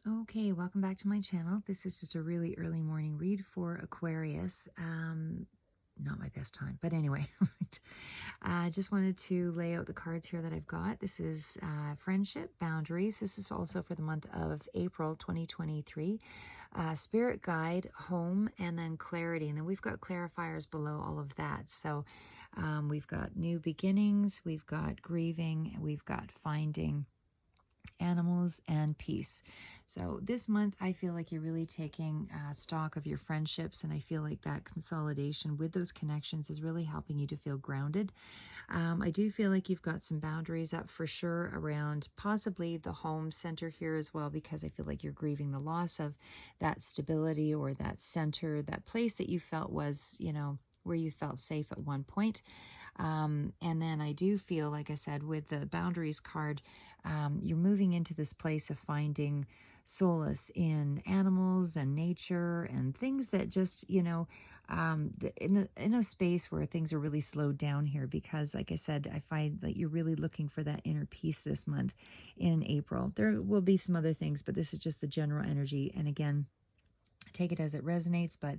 Okay, welcome back to my channel. This is just a really early morning read for Aquarius. Not my best time, but anyway, I just wanted to lay out the cards here that I've got. This is friendship, boundaries. This is also for the month of April 2023. Spirit guide, home, and then clarity. And then we've got clarifiers below all of that. So we've got new beginnings, we've got grieving, we've got finding animals, and peace. So this month I feel like you're really taking stock of your friendships, and I feel like that consolidation with those connections is really helping you to feel grounded. I do feel like you've got some boundaries up for sure around possibly the home center here as well, because I feel like you're grieving the loss of that stability or that center, that place that you felt was, where you felt safe at one point. And then I do feel, like I said, with the boundaries card, you're moving into this place of finding solace in animals and nature and things that just, in a space where things are really slowed down here, because like I said, I find that you're really looking for that inner peace this month in April. There will be some other things, but this is just the general energy. And again, take it as it resonates, but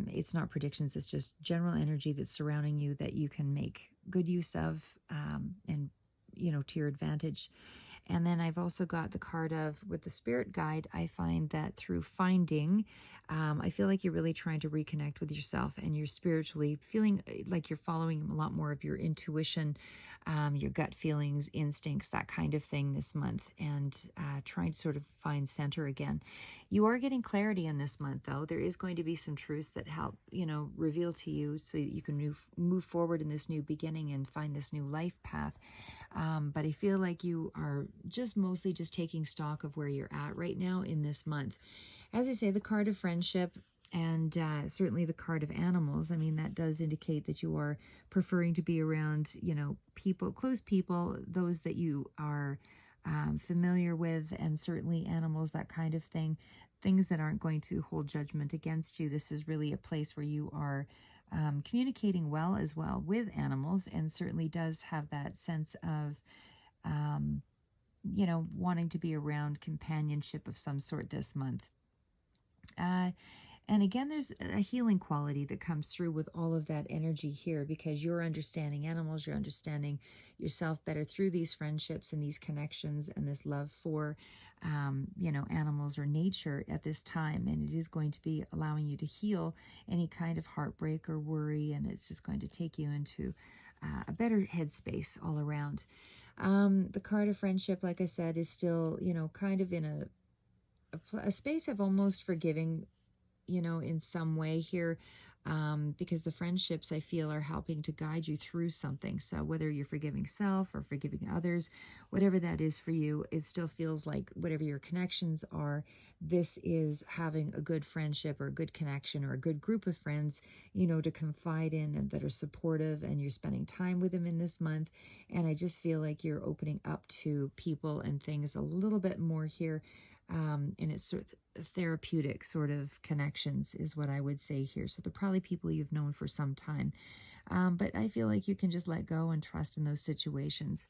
it's not predictions. It's just general energy that's surrounding you that you can make good use of, and to your advantage. And then I've also got the card of, with the spirit guide, I find that through finding, I feel like you're really trying to reconnect with yourself, and you're spiritually feeling like you're following a lot more of your intuition, your gut feelings, instincts, that kind of thing this month, and trying to sort of find center again. You are getting clarity in this month, though. There is going to be some truths that help, reveal to you so that you can move forward in this new beginning and find this new life path. But I feel like you are just mostly just taking stock of where you're at right now in this month. As I say, the card of friendship and certainly the card of animals, I mean, that does indicate that you are preferring to be around, people, close people, those that you are familiar with, and certainly animals, that kind of thing, things that aren't going to hold judgment against you. This is really a place where you are communicating well as well with animals, and certainly does have that sense of, wanting to be around companionship of some sort this month. And again, there's a healing quality that comes through with all of that energy here, because you're understanding animals, you're understanding yourself better through these friendships and these connections and this love for, animals or nature at this time. And it is going to be allowing you to heal any kind of heartbreak or worry. And it's just going to take you into a better headspace all around. The card of friendship, like I said, is still, kind of in a space of almost forgiving, in some way here, because the friendships, I feel, are helping to guide you through something. So whether you're forgiving self or forgiving others, whatever that is for you, it still feels like whatever your connections are, this is having a good friendship or a good connection or a good group of friends, to confide in and that are supportive, and you're spending time with them in this month. And I just feel like you're opening up to people and things a little bit more here. And it's sort of therapeutic sort of connections is what I would say here. So they're probably people you've known for some time. But I feel like you can just let go and trust in those situations.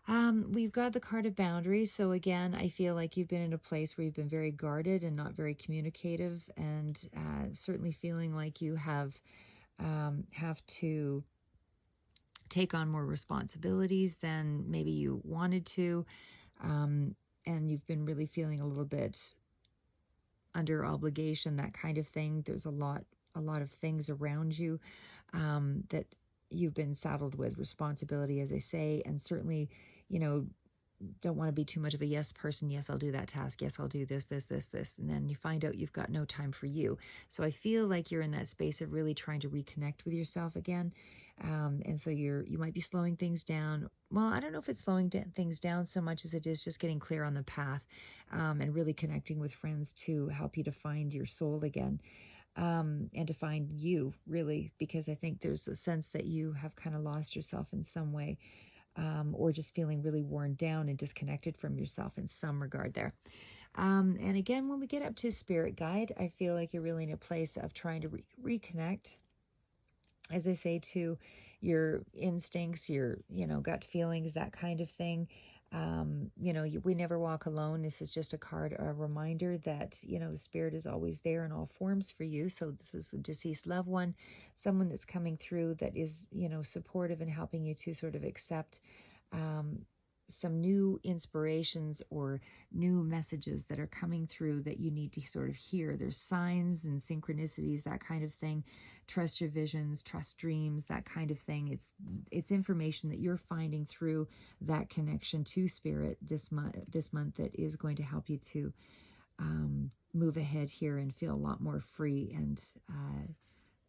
We've got the card of boundaries. So again, I feel like you've been in a place where you've been very guarded and not very communicative, and certainly feeling like you have to take on more responsibilities than maybe you wanted to. And you've been really feeling a little bit under obligation, that kind of thing. There's a lot of things around you that you've been saddled with responsibility, as I say, and certainly, don't want to be too much of a yes person. Yes, I'll do that task. Yes, I'll do this. And then you find out you've got no time for you. So I feel like you're in that space of really trying to reconnect with yourself again. And so you might be slowing things down. Well, I don't know if it's slowing things down so much as it is just getting clear on the path, and really connecting with friends to help you to find your soul again. And to find you, really, because I think there's a sense that you have kind of lost yourself in some way, or just feeling really worn down and disconnected from yourself in some regard there. And again, when we get up to spirit guide, I feel like you're really in a place of trying to reconnect, as I say, to your instincts, your, gut feelings, that kind of thing. We never walk alone. This is just a card, a reminder that, the spirit is always there in all forms for you. So this is a deceased loved one, someone that's coming through that is, supportive and helping you to sort of accept um, some new inspirations or new messages that are coming through that you need to sort of hear. There's signs and synchronicities, that kind of thing. Trust your visions, trust dreams, that kind of thing. It's information that you're finding through that connection to spirit this month that is going to help you to move ahead here and feel a lot more free and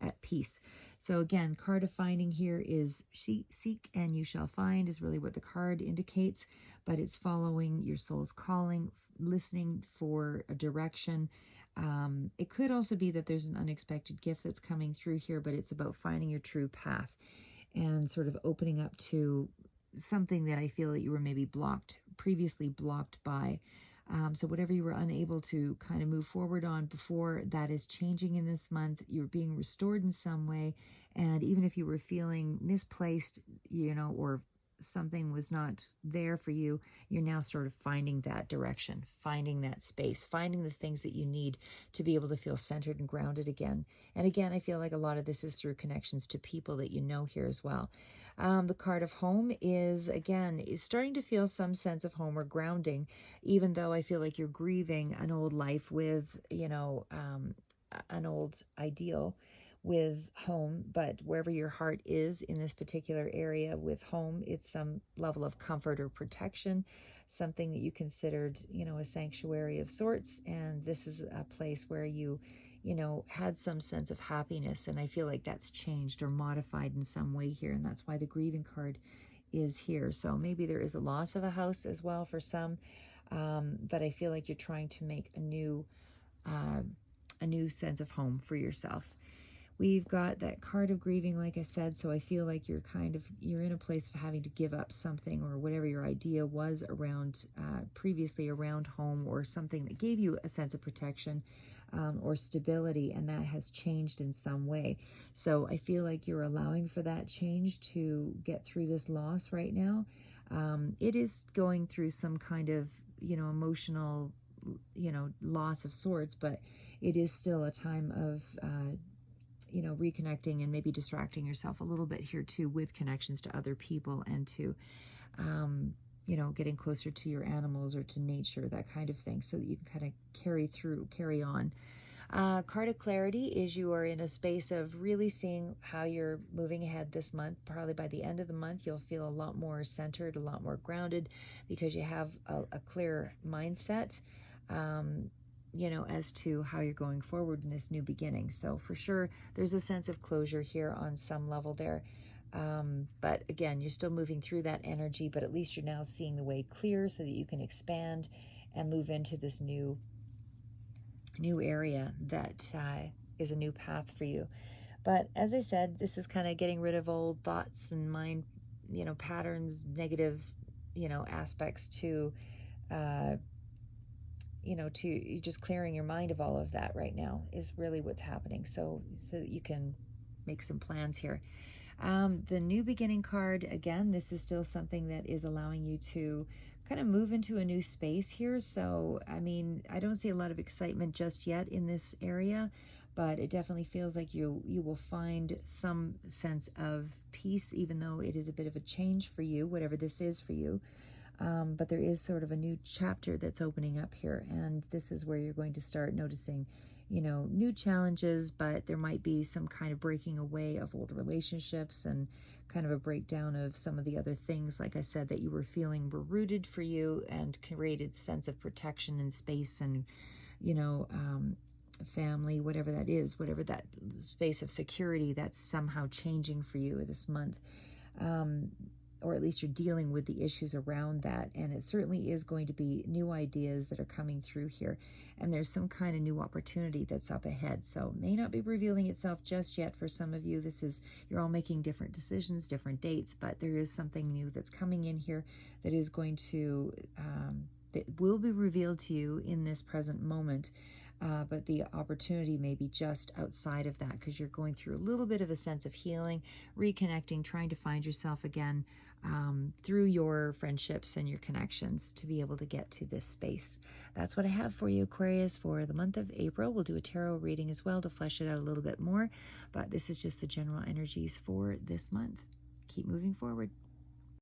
at peace. So again, card of finding here is seek and you shall find is really what the card indicates, but it's following your soul's calling, listening for a direction. It could also be that there's an unexpected gift that's coming through here, but it's about finding your true path and sort of opening up to something that I feel that you were maybe previously blocked by. So whatever you were unable to kind of move forward on before, that is changing in this month. You're being restored in some way. And even if you were feeling misplaced, or something was not there for you, you're now sort of finding that direction, finding that space, finding the things that you need to be able to feel centered and grounded again. And again, I feel like a lot of this is through connections to people that you know here as well. The card of home is starting to feel some sense of home or grounding, even though I feel like you're grieving an old life with, an old ideal with home. But wherever your heart is in this particular area with home, it's some level of comfort or protection, something that you considered, a sanctuary of sorts. And this is a place where you had some sense of happiness. And I feel like that's changed or modified in some way here. And that's why the grieving card is here. So maybe there is a loss of a house as well for some. But I feel like you're trying to make a new sense of home for yourself. We've got that card of grieving, like I said, so I feel like you're in a place of having to give up something or whatever your idea was around previously around home, or something that gave you a sense of protection or stability, and that has changed in some way. So I feel like you're allowing for that change to get through this loss right now. It is going through some kind of, emotional, loss of sorts, but it is still a time of reconnecting and maybe distracting yourself a little bit here too with connections to other people and to, getting closer to your animals or to nature, that kind of thing, so that you can kind of carry on. Card of clarity is you are in a space of really seeing how you're moving ahead this month. Probably by the end of the month, you'll feel a lot more centered, a lot more grounded, because you have a clear mindset. As to how you're going forward in this new beginning. So for sure, there's a sense of closure here on some level there. But again, you're still moving through that energy, but at least you're now seeing the way clear so that you can expand and move into this new area that is a new path for you. But as I said, this is kind of getting rid of old thoughts and mind, patterns, negative, aspects to to just clearing your mind of all of that right now is really what's happening. So that you can make some plans here. The new beginning card, again, this is still something that is allowing you to kind of move into a new space here. So, I don't see a lot of excitement just yet in this area, but it definitely feels like you will find some sense of peace, even though it is a bit of a change for you, whatever this is for you. But there is sort of a new chapter that's opening up here, and this is where you're going to start noticing, new challenges, but there might be some kind of breaking away of old relationships and kind of a breakdown of some of the other things, like I said, that you were feeling were rooted for you and created sense of protection and space and, family, whatever that is, whatever that space of security that's somehow changing for you this month. Or at least you're dealing with the issues around that. And it certainly is going to be new ideas that are coming through here. And there's some kind of new opportunity that's up ahead. So it may not be revealing itself just yet for some of you. You're all making different decisions, different dates, but there is something new that's coming in here that is going to, that will be revealed to you in this present moment. But the opportunity may be just outside of that, because you're going through a little bit of a sense of healing, reconnecting, trying to find yourself again. through your friendships and your connections to be able to get to this space. That's what I have for you, Aquarius, for the month of April. We'll do a tarot reading as well to flesh it out a little bit more, but this is just the general energies for this month. Keep moving forward.